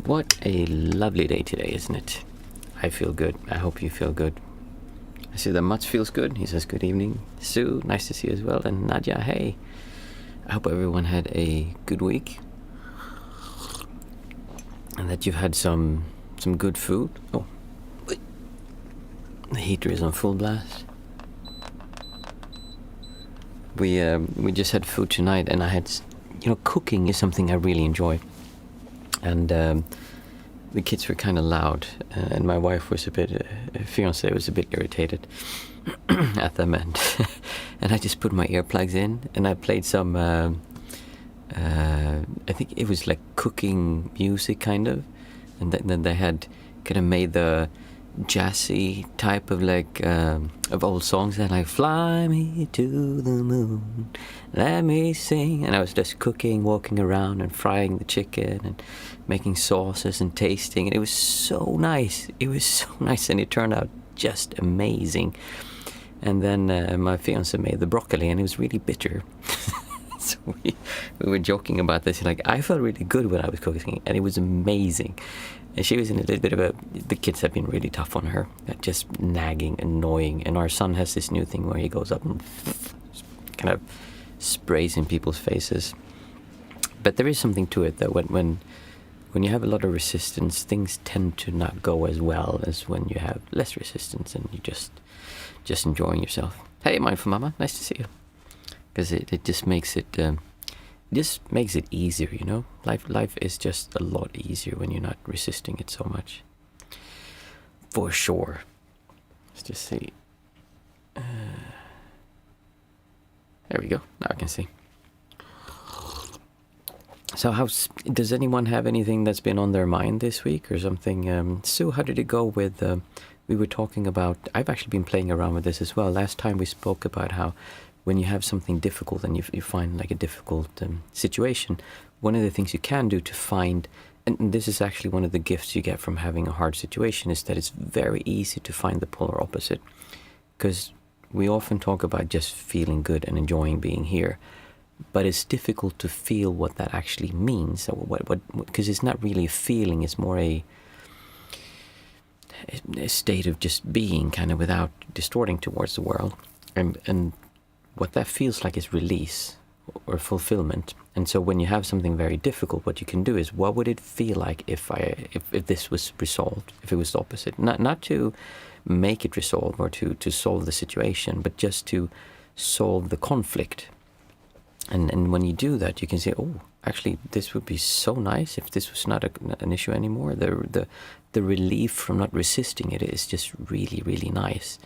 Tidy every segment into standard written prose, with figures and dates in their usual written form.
What a lovely day today, isn't it? I feel good. I hope you feel good. I see that Mats feels good. He says good evening. Sue, nice to see you as well. And Nadia, hey. I hope everyone had a good week. And that you've had some good food. Oh, wait. The heater is on full blast. We just had food tonight, and I had, cooking is something I really enjoy. And the kids were kind of loud, and my wife was fiance was a bit irritated at them, and I just put my earplugs in, and I played some, I think it was like cooking music kind of, and then they had kind of made the jazzy type of of old songs, and like fly me to the moon, let me sing, and I was just cooking, walking around and frying the chicken and making sauces and tasting, and it was so nice. And it turned out just amazing. And then my fiance made the broccoli, and it was really bitter. So we were joking about this, like I felt really good when I was cooking, and it was amazing. And she was in a little bit of the kids have been really tough on her, just nagging, annoying. And our son has this new thing where he goes up and kind of sprays in people's faces. But there is something to it, though. When you have a lot of resistance, things tend to not go as well as when you have less resistance and you just enjoying yourself. Hey, Mindful Mama, nice to see you. Because it just makes it... makes it easier, Life is just a lot easier when you're not resisting it so much. For sure. Let's just see. There we go. Now I can see. So does anyone have anything that's been on their mind this week or something? Sue, how did it go with... we were talking about... I've actually been playing around with this as well. Last time we spoke about how when you have something difficult and you find like a difficult situation, one of the things you can do to find, and this is actually one of the gifts you get from having a hard situation, is that it's very easy to find the polar opposite. Because we often talk about just feeling good and enjoying being here, but it's difficult to feel what that actually means. So because it's not really a feeling, it's more a state of just being, kind of without distorting towards the world. And what that feels like is release or fulfillment. And so when you have something very difficult, what you can do is, what would it feel like if this was resolved, if it was the opposite? Not to make it resolve or to solve the situation, but just to solve the conflict. And when you do that, you can say, oh, actually, this would be so nice if this was not an issue anymore. The relief from not resisting it is just really, really nice.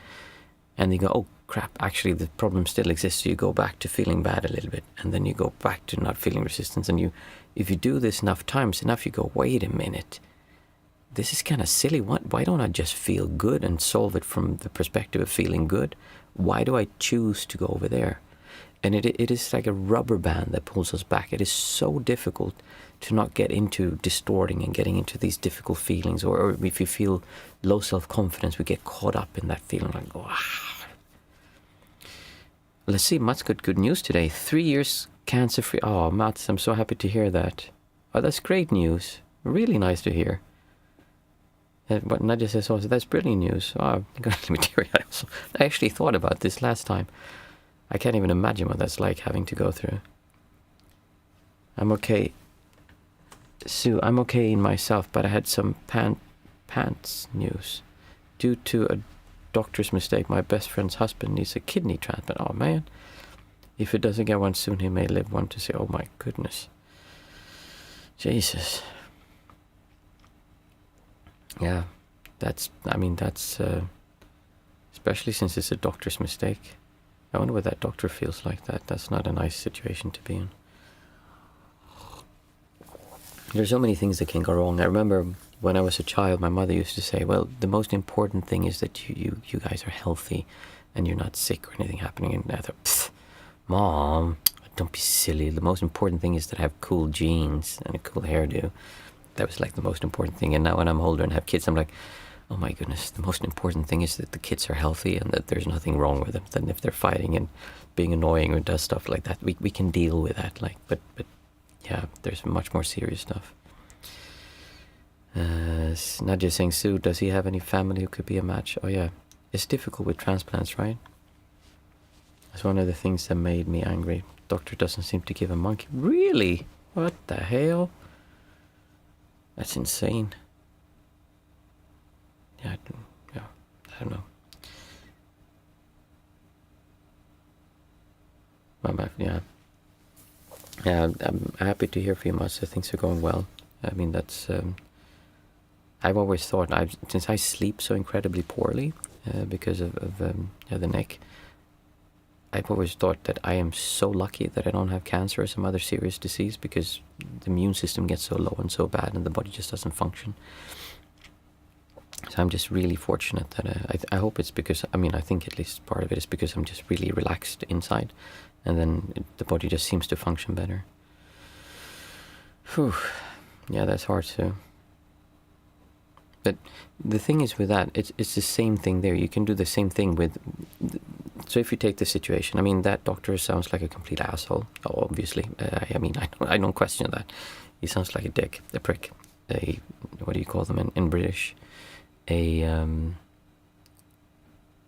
And you go, oh, crap, actually the problem still exists. So you go back to feeling bad a little bit, and then you go back to not feeling resistance. And if you do this enough times, you go, wait a minute, this is kind of silly. Why don't I just feel good and solve it from the perspective of feeling good? Why do I choose to go over there? And it is like a rubber band that pulls us back. It is so difficult to not get into distorting and getting into these difficult feelings. Or if you feel low self-confidence, we get caught up in that feeling like, wow. Let's see, Mats got good news today. 3 years cancer-free. Oh, Mats, I'm so happy to hear that. Oh, that's great news. Really nice to hear. What Nadia says also, that's brilliant news. Oh, I actually thought about this last time. I can't even imagine what that's like having to go through. I'm okay. Sue, I'm okay in myself, but I had some pants news. Due to a doctor's mistake, my best friend's husband needs a kidney transplant. Oh, man. If he doesn't get one soon, he may live one to say, oh, my goodness. Jesus. Yeah, that's especially since it's a doctor's mistake. I wonder what that doctor feels like. That's not a nice situation to be in. There's so many things that can go wrong. I remember when I was a child, my mother used to say, well, the most important thing is that you guys are healthy and you're not sick or anything happening. And I thought, Mom, don't be silly. The most important thing is that I have cool jeans and a cool hairdo. That was like the most important thing. And now when I'm older and have kids, I'm like, oh my goodness, the most important thing is that the kids are healthy and that there's nothing wrong with them. Then if they're fighting and being annoying or does stuff like that, we can deal with that. But yeah, there's much more serious stuff. Nadia saying, Sue, does he have any family who could be a match? Oh yeah, it's difficult with transplants, right? That's one of the things that made me angry. Doctor doesn't seem to give a monkey. Really? What the hell? That's insane. Yeah, I don't know. Yeah, I'm happy to hear from you, Mats. Things are going well. I mean, that's... I've always thought, since I sleep so incredibly poorly because of the neck, I've always thought that I am so lucky that I don't have cancer or some other serious disease, because the immune system gets so low and so bad and the body just doesn't function. So I'm just really fortunate that I hope it's because, I think at least part of it is because I'm just really relaxed inside, and then the body just seems to function better. Whew. Yeah, that's hard too. But the thing is with that, it's the same thing there. You can do the same thing with... So if you take the situation, that doctor sounds like a complete asshole, obviously. I don't question that. He sounds like a dick, a prick, what do you call them in British? A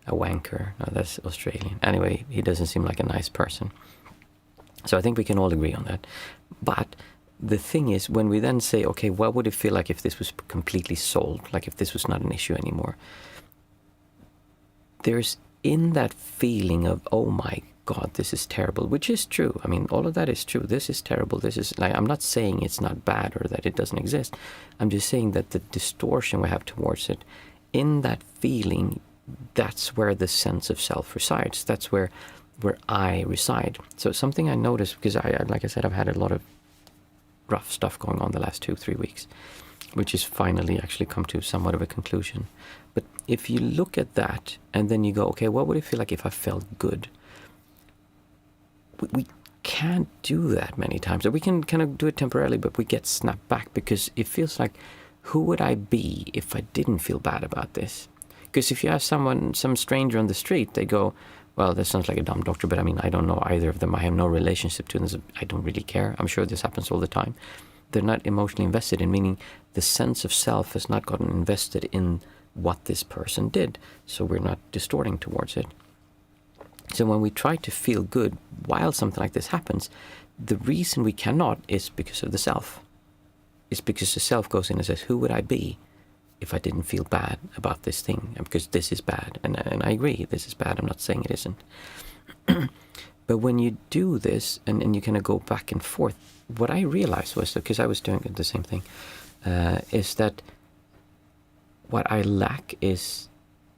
wanker. No, that's Australian. Anyway, he doesn't seem like a nice person. So I think we can all agree on that. But the thing is, when we then say, okay, what would it feel like if this was completely solved? Like if this was not an issue anymore? There's in that feeling of, oh my God, this is terrible, which is true. All of that is true. This is terrible. This is like, I'm not saying it's not bad or that it doesn't exist. I'm just saying that the distortion we have towards it, in that feeling, that's where the sense of self resides. That's where I reside. So something I noticed, because like I said, I've had a lot of rough stuff going on the last 2-3 weeks, which is finally actually come to somewhat of a conclusion. But if you look at that and then you go, okay, what would it feel like if I felt good? We can't do that many times. Or we can kind of do it temporarily, but we get snapped back because it feels like, who would I be if I didn't feel bad about this? Because if you ask some stranger on the street, they go, well, that sounds like a dumb doctor, but I don't know either of them. I have no relationship to them. I don't really care. I'm sure this happens all the time. They're not emotionally invested in, meaning the sense of self has not gotten invested in what this person did. So we're not distorting towards it. So when we try to feel good while something like this happens, the reason we cannot is because of the self. It's because the self goes in and says, who would I be if I didn't feel bad about this thing? Because this is bad. And I agree, this is bad. I'm not saying it isn't. But when you do this and you kind of go back and forth, what I realized was, because I was doing the same thing, is that what I lack is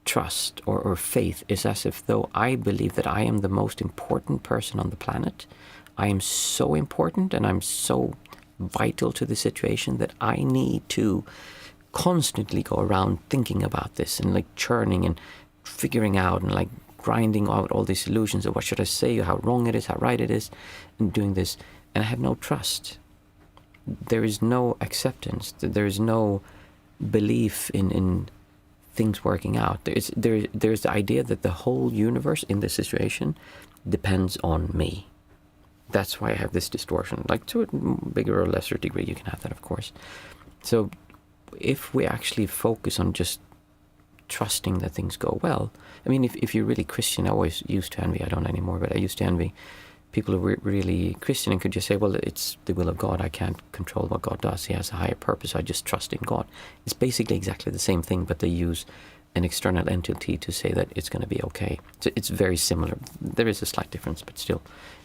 trust or faith. Is as if though I believe that I am the most important person on the planet. I am so important and I'm so vital to the situation that I need to constantly go around thinking about this and like churning and figuring out and like grinding out all these solutions of what should I say, how wrong it is, how right it is, and doing this. And I have no trust. There is no acceptance. There is no belief in things working out. There's the idea that the whole universe in this situation depends on me. That's why I have this distortion. Like to a bigger or lesser degree, you can have that, of course. So if we actually focus on just trusting that things go well, if you're really Christian, I always used to envy, I don't anymore, but I used to envy people who were really Christian and could just say, well, it's the will of God. I can't control what God does. He has a higher purpose. I just trust in God. It's basically exactly the same thing, but they use an external entity to say that it's going to be okay. So it's very similar. There is a slight difference, but still,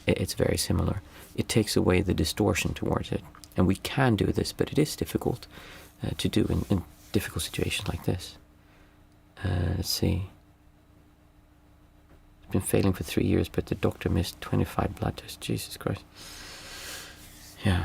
it's very similar. It takes away the distortion towards it. And we can do this, but it is difficult to do in difficult situations like this. Let's see. It's been failing for 3 years, but the doctor missed 25 blood tests. Jesus Christ. Yeah.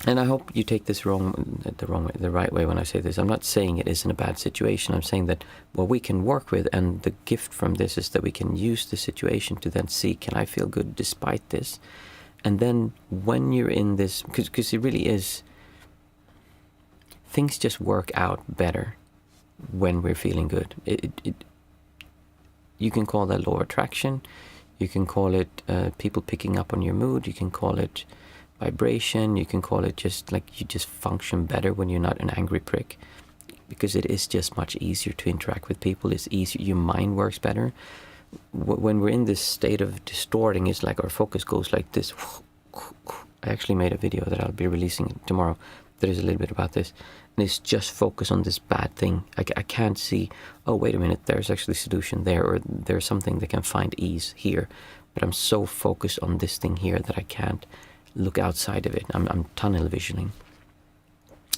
And I hope you take this the right way when I say this. I'm not saying it isn't a bad situation. I'm saying that what we can work with, and the gift from this is that we can use the situation to then see, can I feel good despite this? And then when you're in this, because it really is, things just work out better when we're feeling good. You can call that law of attraction. You can call it people picking up on your mood. You can call it vibration, you can call it just like you just function better when you're not an angry prick, because it is just much easier to interact with people. It's easier, your mind works better. When we're in this state of distorting, it's like our focus goes like this. I actually made a video that I'll be releasing tomorrow that is a little bit about this, and it's just focus on this bad thing. I can't see, oh wait a minute, there's actually solution there, or there's something that can find ease here, but I'm so focused on this thing here that I can't look outside of it. I'm tunnel visioning.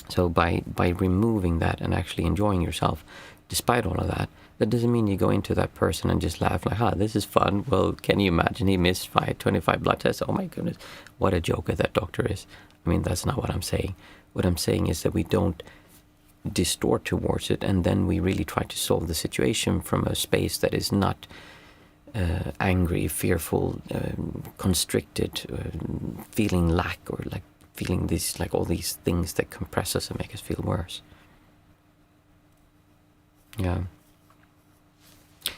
So by removing that and actually enjoying yourself despite all of that, that doesn't mean you go into that person and just laugh like, this is fun. Well, can you imagine he missed 25 blood tests? Oh my goodness, what a joker that doctor is. I mean, that's not what I'm saying. What I'm saying is that we don't distort towards it, and then we really try to solve the situation from a space that is not angry, fearful, constricted, feeling lack, or like feeling this, like all these things that compress us and make us feel worse. Yeah.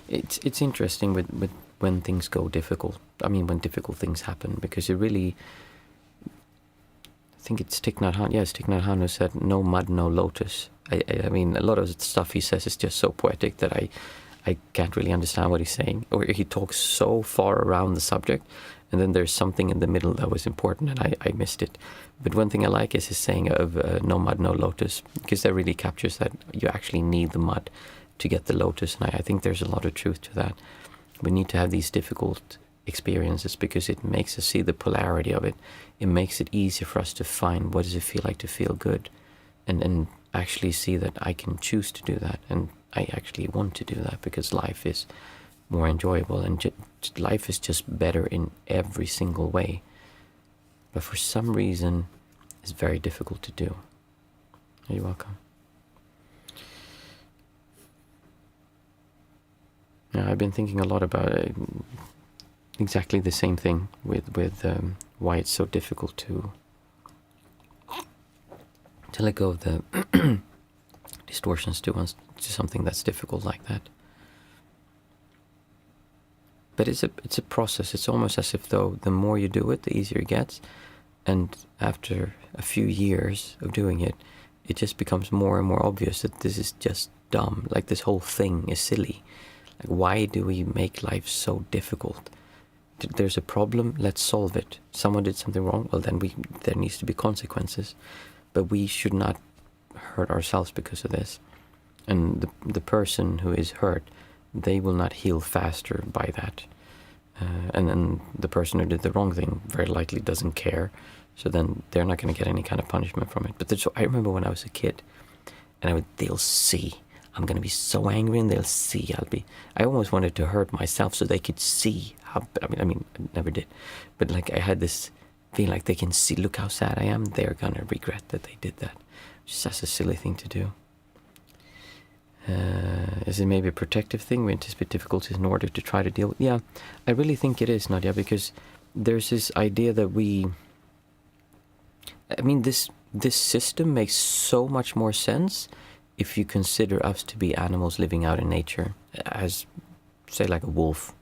It's interesting with when things go difficult. I mean, when difficult things happen, because it really, I think it's Thich Nhat Hanh. Yeah, it's Thich Nhat Hanh who said, "No mud, no lotus." I mean, a lot of the stuff he says is just so poetic that I can't really understand what he's saying. Or he talks so far around the subject, and then there's something in the middle that was important, and I missed it. But one thing I like is his saying of "no mud, no lotus," because that really captures that you actually need the mud to get the lotus, and I think there's a lot of truth to that. We need to have these difficult experiences because it makes us see the polarity of it. It makes it easier for us to find what does it feel like to feel good, and actually see that I can choose to do that, and I actually want to do that because life is more enjoyable, and life is just better in every single way. But for some reason, it's very difficult to do. You're welcome. Yeah, I've been thinking a lot about exactly the same thing with why it's so difficult to let go of the distortions to something that's difficult like that. But it's a process. It's almost as if though the more you do it, the easier it gets, and after a few years of doing it, it just becomes more and more obvious that this is just dumb. Like this whole thing is silly. Like, why do we make life so difficult? There's a problem, let's solve it. Someone did something wrong, well then there needs to be consequences. But we should not hurt ourselves because of this. And the person who is hurt, they will not heal faster by that. And then the person who did the wrong thing very likely doesn't care. So then they're not going to get any kind of punishment from it. But I remember when I was a kid, and they'll see. I'm going to be so angry, and they'll see. I almost wanted to hurt myself so they could see how, I mean, I never did. But like I had this feeling like they can see, look how sad I am. They're going to regret that they did that. Just that's a silly thing to do. Is it maybe a protective thing? We anticipate difficulties in order to try to deal with? Yeah, I really think it is, Nadia, because there's this idea that this system makes so much more sense if you consider us to be animals living out in nature, as, say, like a wolf.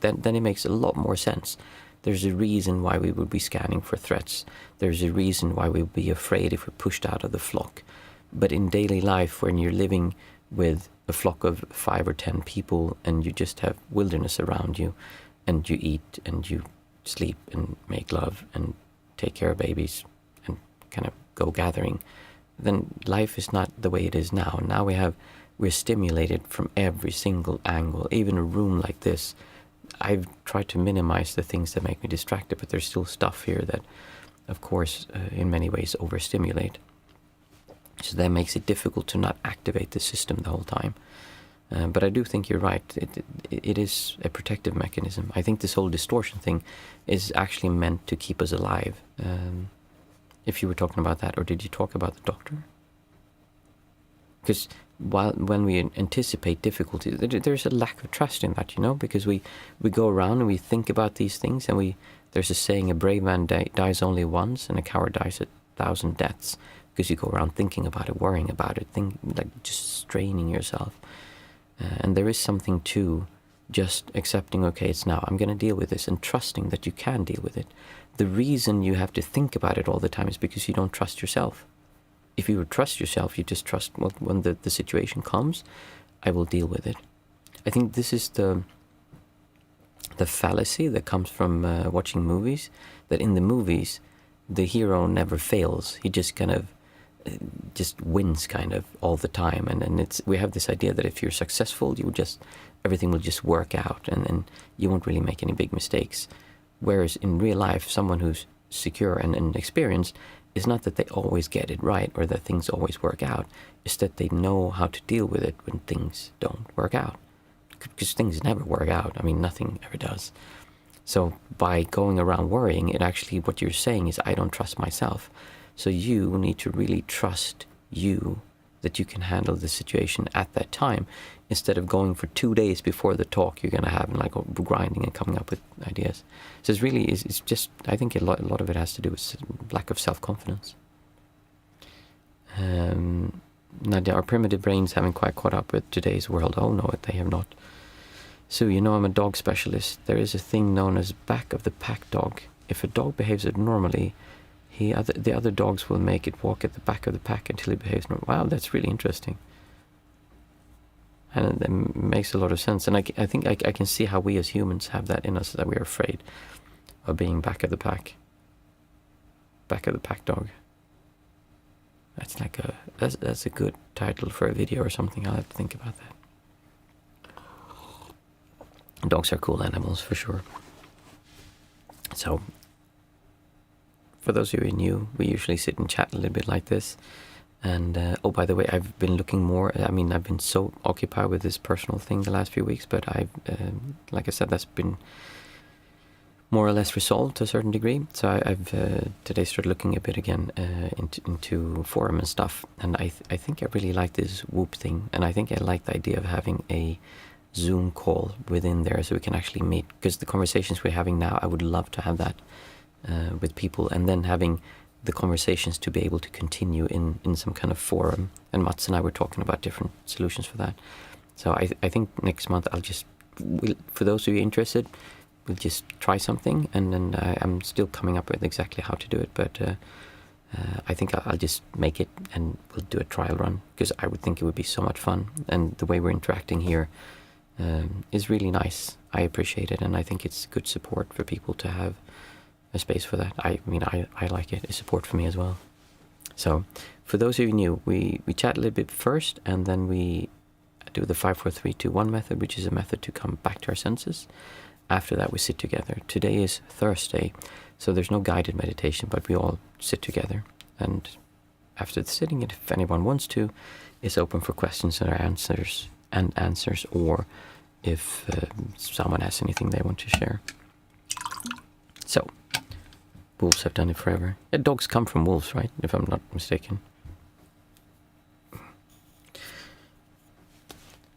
Then it makes a lot more sense. There's a reason why we would be scanning for threats. There's a reason why we would be afraid if we're pushed out of the flock. But in daily life, when you're living with a flock of 5 or 10 people and you just have wilderness around you, and you eat and you sleep and make love and take care of babies and kind of go gathering, then life is not the way it is now. Now we're stimulated from every single angle. Even a room like this, I've tried to minimize the things that make me distracted, but there's still stuff here that, of course, in many ways overstimulate. So that makes it difficult to not activate the system the whole time. But I do think you're right. It is a protective mechanism. I think this whole distortion thing is actually meant to keep us alive. If you were talking about that, or did you talk about the doctor? Because when we anticipate difficulties, there's a lack of trust in that, because we go around and we think about these things, and there's a saying, a brave man dies only once and a coward dies 1,000 deaths, because you go around thinking about it, worrying about it, just straining yourself. And there is something to just accepting, okay, it's now, I'm going to deal with this, and trusting that you can deal with it. The reason you have to think about it all the time is because you don't trust yourself. If you would trust yourself, you just trust, well, when the situation comes, I will deal with it. I think this is the fallacy that comes from watching movies, that in the movies, the hero never fails. He just kind of just wins kind of all the time. And we have this idea that if you're successful, everything will just work out, and you won't really make any big mistakes. Whereas in real life, someone who's secure and experienced, is not that they always get it right or that things always work out. It's that they know how to deal with it when things don't work out. Because things never work out. I mean, nothing ever does. So by going around worrying, it actually, what you're saying is, I don't trust myself. So you need to really trust you, that you can handle the situation at that time, instead of going for 2 days before the talk you're going to have and like grinding and coming up with ideas. So it's just, I think a lot of it has to do with lack of self-confidence. Nadia, our primitive brains haven't quite caught up with today's world. Oh no, they have not. So, I'm a dog specialist. There is a thing known as back of the pack dog. If a dog behaves abnormally, the other dogs will make it walk at the back of the pack until he behaves normally. Wow, that's really interesting. And it makes a lot of sense. And I think I can see how we as humans have that in us, that we're afraid of being back of the pack. Back of the pack dog. That's a good title for a video or something. I'll have to think about that. Dogs are cool animals for sure. So, for those of you who are new, we usually sit and chat a little bit like this. And, oh, by the way, I've been looking more. I mean, I've been so occupied with this personal thing the last few weeks, but like I said, that's been more or less resolved to a certain degree. So I've today started looking a bit again into forum and stuff. And I think I really like this Whoop thing. And I think I like the idea of having a Zoom call within there so we can actually meet. Because the conversations we're having now, I would love to have that with people, and then having the conversations to be able to continue in some kind of forum. And Mats and I were talking about different solutions for that. So I think next month for those of you interested, we'll just try something, and then I'm still coming up with exactly how to do it, but I think I'll just make it and we'll do a trial run, because I would think it would be so much fun, and the way we're interacting here is really nice. I appreciate it, and I think it's good support for people to have a space for that. I mean, I like it. It's support for me as well. So, for those of you new, we chat a little bit first, and then we do the 5, 4, 3, 2, 1 method, which is a method to come back to our senses. After that, we sit together. Today is Thursday, so there's no guided meditation, but we all sit together. And after the sitting, if anyone wants to, it's open for questions and answers, or if someone has anything they want to share. So, wolves have done it forever. Yeah, dogs come from wolves, right? If I'm not mistaken.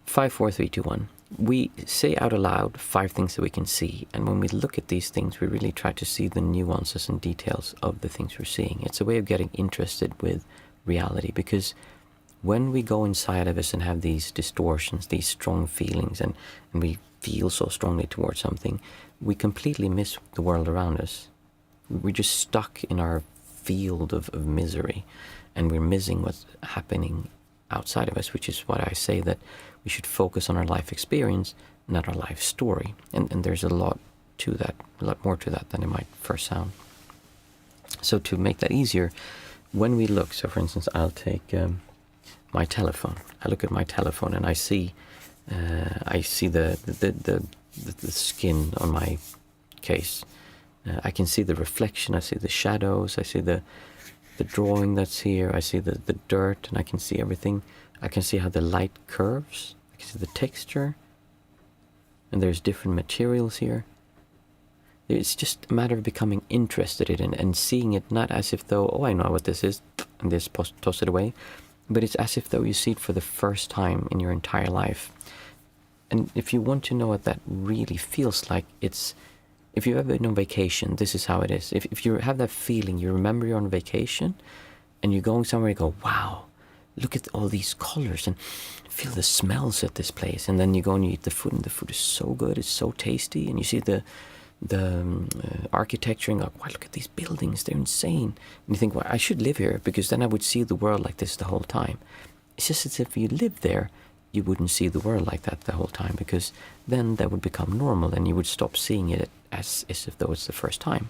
5, 4, 3, 2, 1. We say out aloud 5 things that we can see, and when we look at these things, we really try to see the nuances and details of the things we're seeing. It's a way of getting interested with reality, because when we go inside of us and have these distortions, these strong feelings, and we feel so strongly towards something, we completely miss the world around us. We're just stuck in our field of misery, and we're missing what's happening outside of us, which is what I say, that we should focus on our life experience, not our life story. And there's a lot to that, a lot more to that than it might first sound. So to make that easier, when we look, so for instance, I'll take my telephone. I look at my telephone and I see the skin on my case. I can see the reflection, I see the shadows, I see the drawing that's here, I see the dirt, and I can see everything. I can see how the light curves, I can see the texture, and there's different materials here. It's just a matter of becoming interested in it and seeing it not as if though, oh, I know what this is, and just toss it away, but it's as if though you see it for the first time in your entire life. And if you want to know what that really feels like, it's, if you've ever been on vacation, this is how it is. If you have that feeling, you remember you're on vacation, and you're going somewhere, you go, wow, look at all these colors and feel the smells at this place. And then you go and you eat the food, and the food is so good, it's so tasty, and you see the architecture and go, wow, look at these buildings, they're insane. And you think, well, I should live here, because then I would see the world like this the whole time. It's just as if you lived there, you wouldn't see the world like that the whole time, because then that would become normal and you would stop seeing it as if though it's the first time.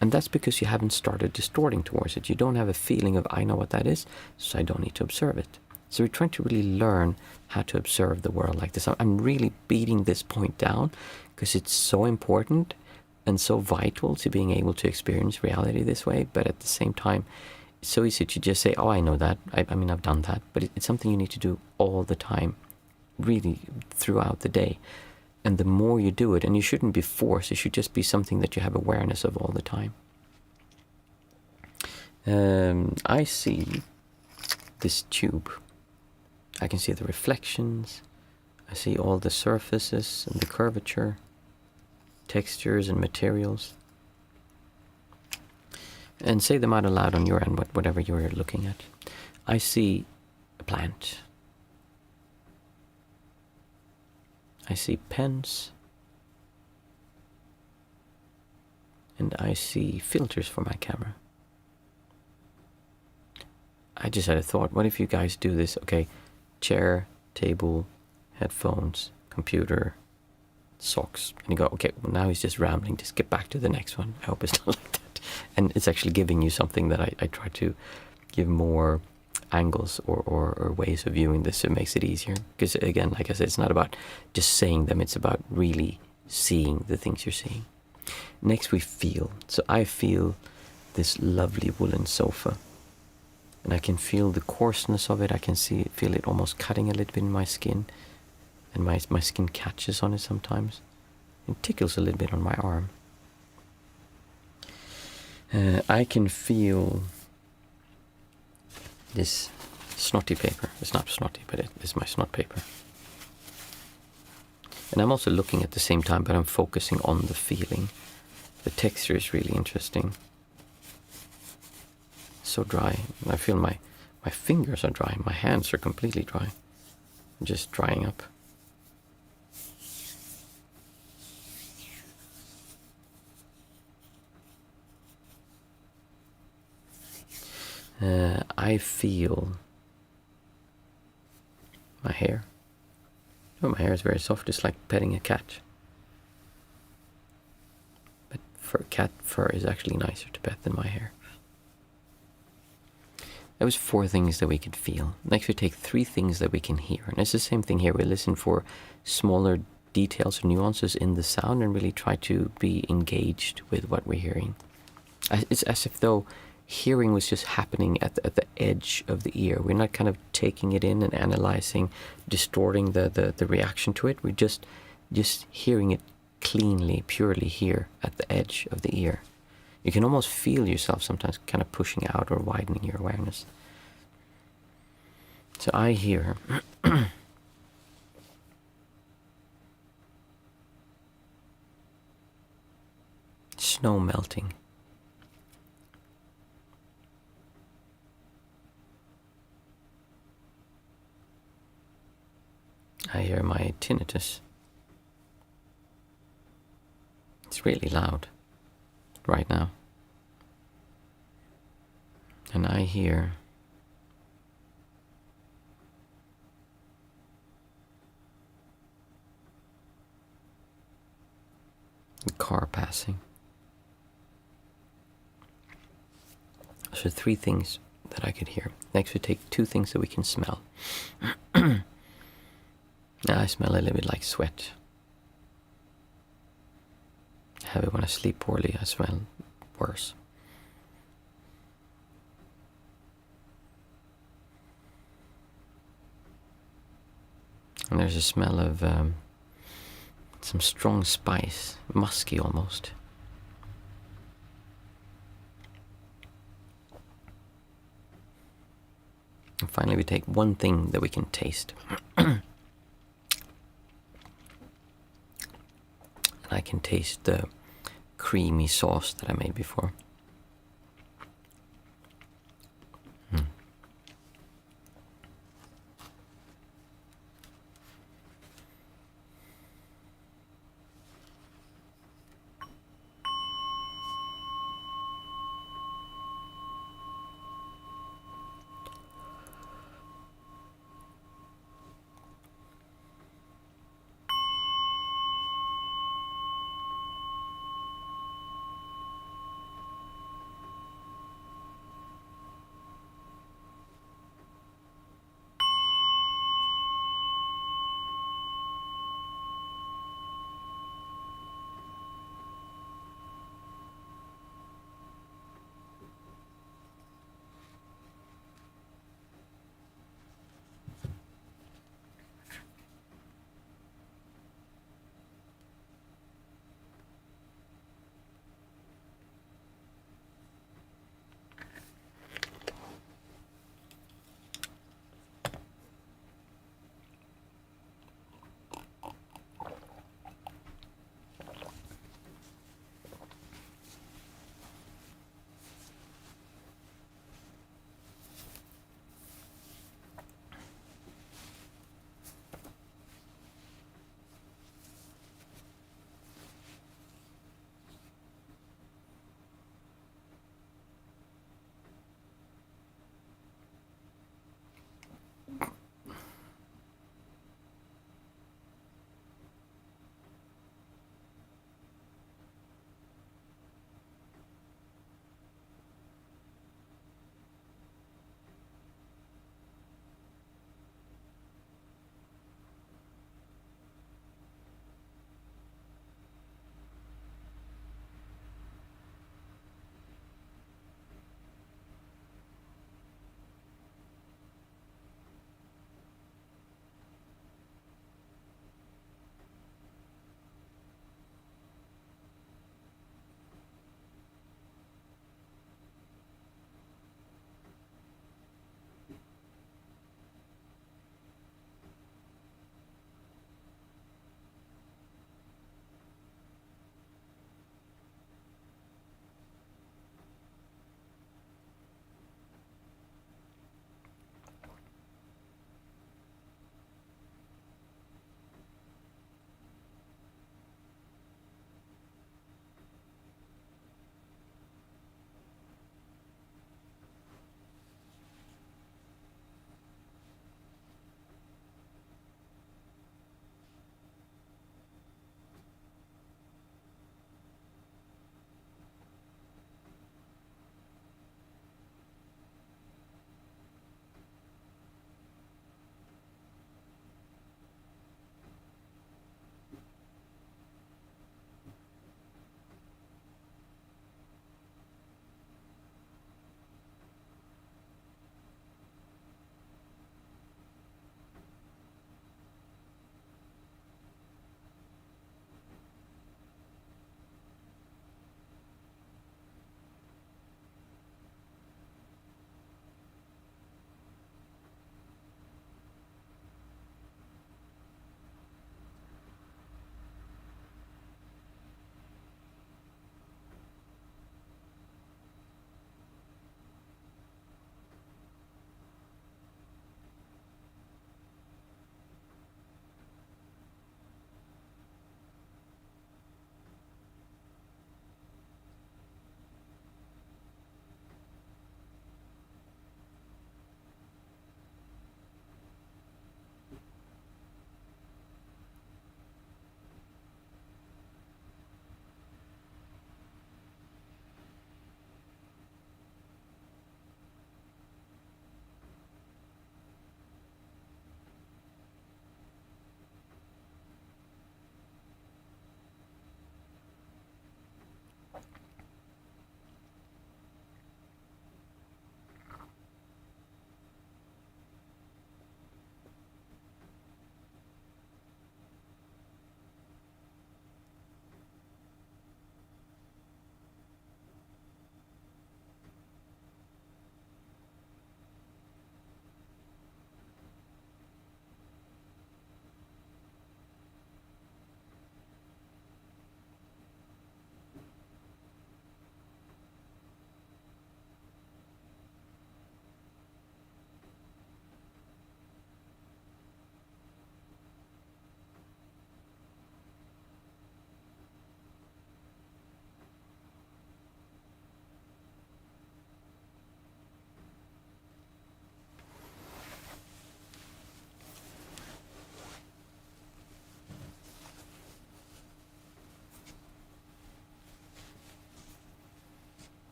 And that's because you haven't started distorting towards it. You don't have a feeling of, I know what that is, so I don't need to observe it. So we're trying to really learn how to observe the world like this. I'm really beating this point down because it's so important and so vital to being able to experience reality this way. But at the same time, it's so easy to just say, oh, I know that. I mean, I've done that. But it's something you need to do all the time, really throughout the day. And the more you do it, and you shouldn't be forced, it should just be something that you have awareness of all the time. I see this tube. I can see the reflections. I see all the surfaces and the curvature, textures and materials. And say them out aloud on your end, whatever you're looking at. I see a plant. I see pens. And I see filters for my camera. I just had a thought, what if you guys do this? Okay, chair, table, headphones, computer, socks. And you go, okay, well now he's just rambling, just get back to the next one. I hope it's not like that. And it's actually giving you something that I try to give more angles or ways of viewing this, so it makes it easier. Because again, like I said, it's not about just saying them, it's about really seeing the things you're seeing. Next we feel. So I feel this lovely woolen sofa. And I can feel the coarseness of it. I can feel it almost cutting a little bit in my skin. And my skin catches on it sometimes. It tickles a little bit on my arm. I can feel this snotty paper. It's not snotty, but it's my snot paper. And I'm also looking at the same time, but I'm focusing on the feeling. The texture is really interesting. So dry. I feel my fingers are dry. My hands are completely dry. Just drying up. I feel my hair. Oh, my hair is very soft. It's like petting a cat. But cat fur is actually nicer to pet than my hair. That was 4 things that we could feel. Next we take 3 things that we can hear. And it's the same thing here. We listen for smaller details or nuances in the sound and really try to be engaged with what we're hearing. It's as if though hearing was just happening at the edge of the ear. We're not kind of taking it in and analyzing, distorting the reaction to it. We're just hearing it cleanly, purely here at the edge of the ear. You can almost feel yourself sometimes kind of pushing out or widening your awareness. So I hear snow melting. I hear my tinnitus. It's really loud right now. And I hear the car passing. So 3 things that I could hear. Next we take 2 things that we can smell. Now I smell a little bit like sweat. I have it when I sleep poorly. I smell worse. And there's a smell of some strong spice, musky almost. And finally we take 1 thing that we can taste. I can taste the creamy sauce that I made before.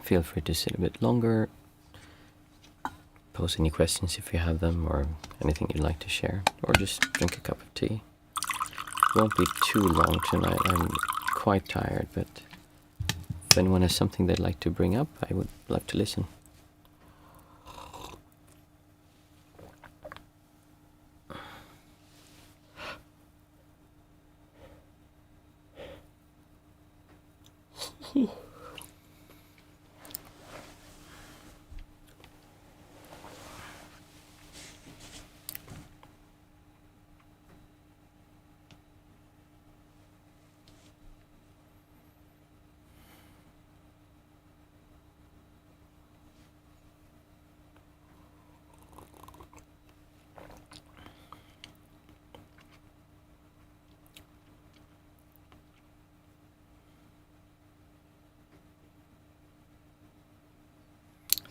Feel free to sit a bit longer, pose any questions if you have them, or anything you'd like to share, or just drink a cup of tea. It won't be too long tonight. I'm quite tired, but if anyone has something they'd like to bring up, I would love to listen.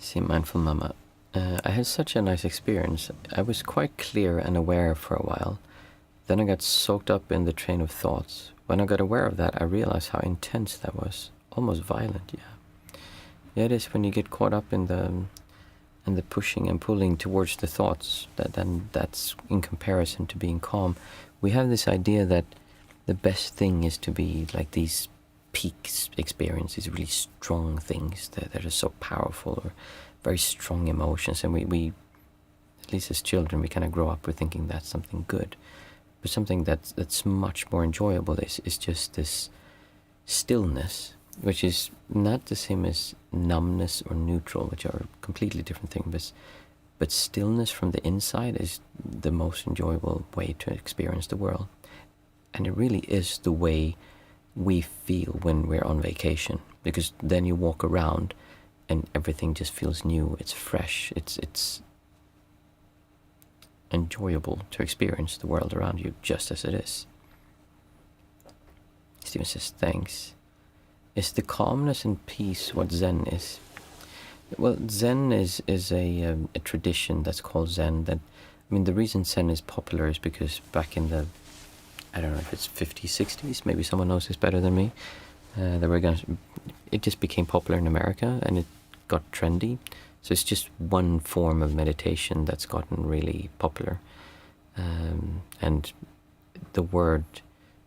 See, Mindful Mama. I had such a nice experience. I was quite clear and aware for a while. Then I got soaked up in the train of thoughts. When I got aware of that, I realized how intense that was. Almost violent, yeah. Yeah, it is when you get caught up in the pushing and pulling towards the thoughts. That's in comparison to being calm. We have this idea that the best thing is to be like these peak experiences, really strong things that are so powerful, or very strong emotions, and we at least as children, we kind of grow up with thinking that's something good. But something that's much more enjoyable is just this stillness, which is not the same as numbness or neutral, which are completely different things. But stillness from the inside is the most enjoyable way to experience the world. And it really is the way we feel when we're on vacation, because then you walk around and everything just feels new, it's fresh, it's enjoyable to experience the world around you just as it is. Stephen says, thanks. Is the calmness and peace what Zen is? Well, Zen is a tradition that's called Zen. The reason Zen is popular is because back in the, I don't know if it's 50s, 60s, maybe someone knows this better than me, it just became popular in America and it got trendy. So it's just one form of meditation that's gotten really popular. And the word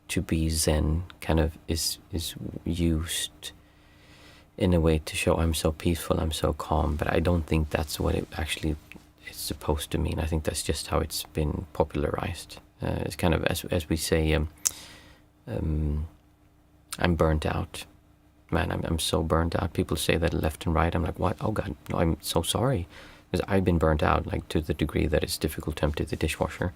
to be Zen kind of is used in a way to show I'm so peaceful, I'm so calm, but I don't think that's what it actually is supposed to mean. I think that's just how it's been popularized. It's kind of, as we say, I'm burnt out. Man, I'm so burnt out. People say that left and right. I'm like, what? Oh God, no, I'm so sorry. Because I've been burnt out, like to the degree that it's difficult to empty the dishwasher.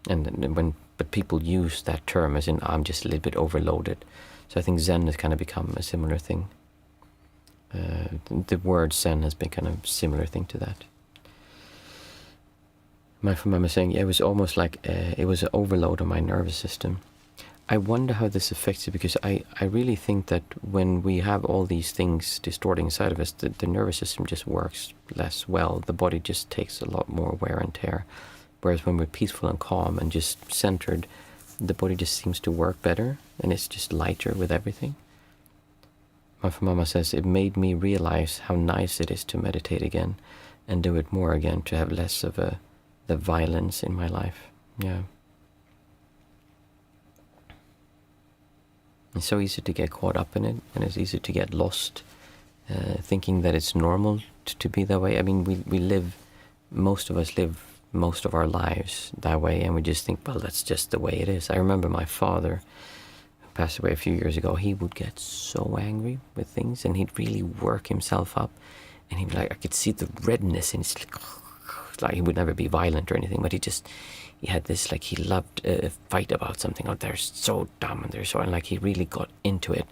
But people use that term as in, I'm just a little bit overloaded. So I think Zen has kind of become a similar thing. The word Zen has been kind of a similar thing to that. My friend was saying, yeah, it was almost like it was an overload on my nervous system. I wonder how this affects it, because I really think that when we have all these things distorting inside of us, the nervous system just works less well. The body just takes a lot more wear and tear. Whereas when we're peaceful and calm and just centered, the body just seems to work better and it's just lighter with everything. My mama says, it made me realize how nice it is to meditate again and do it more again, to have less of the violence in my life. Yeah. It's so easy to get caught up in it, and it's easy to get lost, thinking that it's normal to be that way. I mean, most of us live most of our lives that way, and we just think, well, that's just the way it is. I remember my father, who passed away a few years ago, he would get so angry with things, and he'd really work himself up, and he'd be like, I could see the redness, and it's like he would never be violent or anything, but he had this, like, he loved a fight about something. Oh, they're so dumb, and they're so, and like, he really got into it.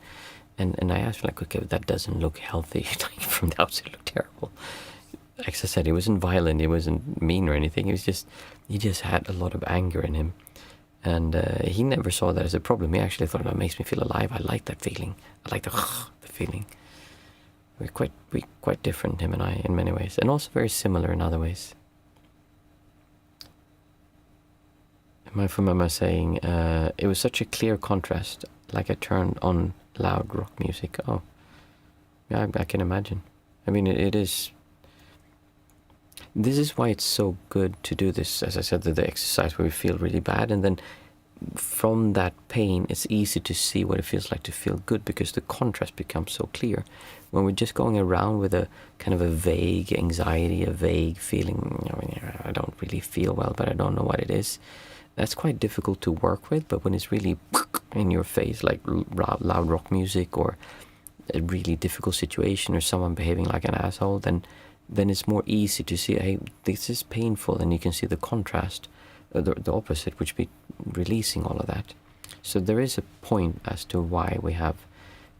And I asked him, like, okay, that doesn't look healthy. Like, from the outside, it looked terrible. Like I said, he wasn't violent, he wasn't mean or anything. He just had a lot of anger in him. And he never saw that as a problem. He actually thought, that makes me feel alive. I like that feeling. I like the feeling. We're quite different, him and I, in many ways. And also very similar in other ways. My mama saying, it was such a clear contrast, like I turned on loud rock music. Oh, Yeah, I can imagine. I mean, it is. This is why it's so good to do this, as I said, the exercise where we feel really bad, and then from that pain, it's easy to see what it feels like to feel good, because the contrast becomes so clear. When we're just going around with a kind of a vague anxiety, a vague feeling, I don't really feel well, but I don't know what it is, that's quite difficult to work with. But when it's really in your face, like loud rock music, or a really difficult situation, or someone behaving like an asshole, then it's more easy to see, hey, this is painful, and you can see the contrast, the opposite, which be releasing all of that. So there is a point as to why we have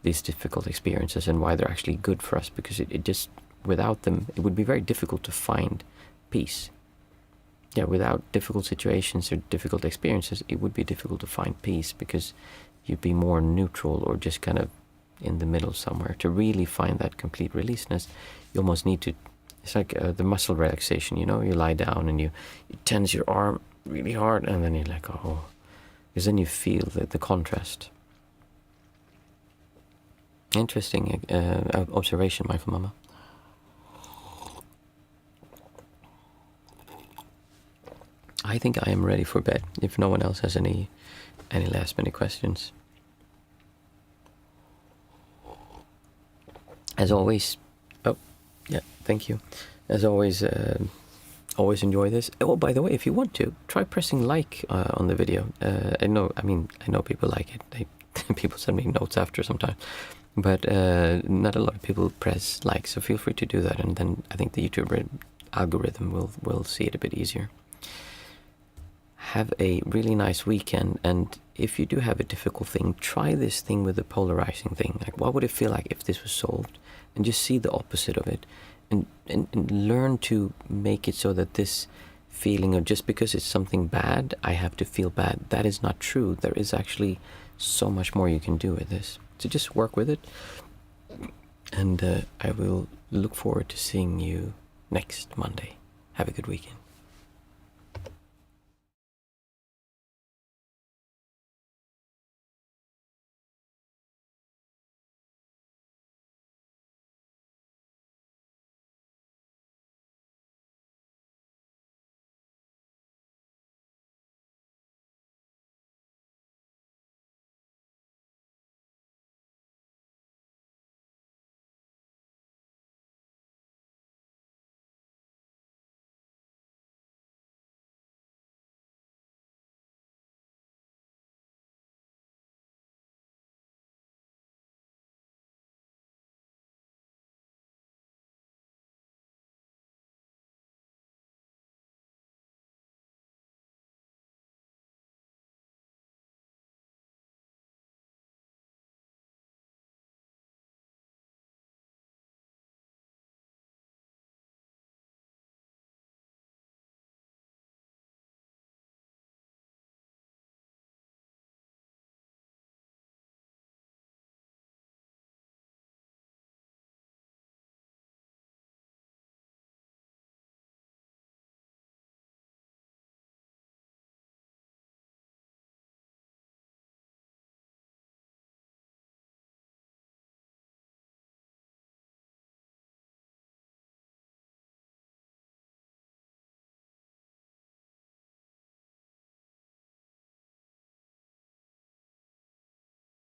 these difficult experiences and why they're actually good for us, because it just, without them, it would be very difficult to find peace. Yeah, without difficult situations or difficult experiences, it would be difficult to find peace, because you'd be more neutral or just kind of in the middle somewhere. To really find that complete releaseness, you almost need to, it's like the muscle relaxation, you lie down and you tense your arm really hard, and then you're like, oh, because then you feel the contrast. Interesting observation, Mindful Mama. I think I am ready for bed, if no one else has any last minute questions. As always, oh, yeah, thank you. As always, always enjoy this. Oh, by the way, if you want to, try pressing like on the video. I know people like it. People send me notes after sometimes, but not a lot of people press like, so feel free to do that, and then I think the YouTube algorithm will see it a bit easier. Have a really nice weekend, and if you do have a difficult thing, try this thing with the polarizing thing. Like, what would it feel like if this was solved? And just see the opposite of it, and learn to make it so that this feeling of just because it's something bad, I have to feel bad, that is not true. There is actually so much more you can do with this. So just work with it, and I will look forward to seeing you next Monday. Have a good weekend.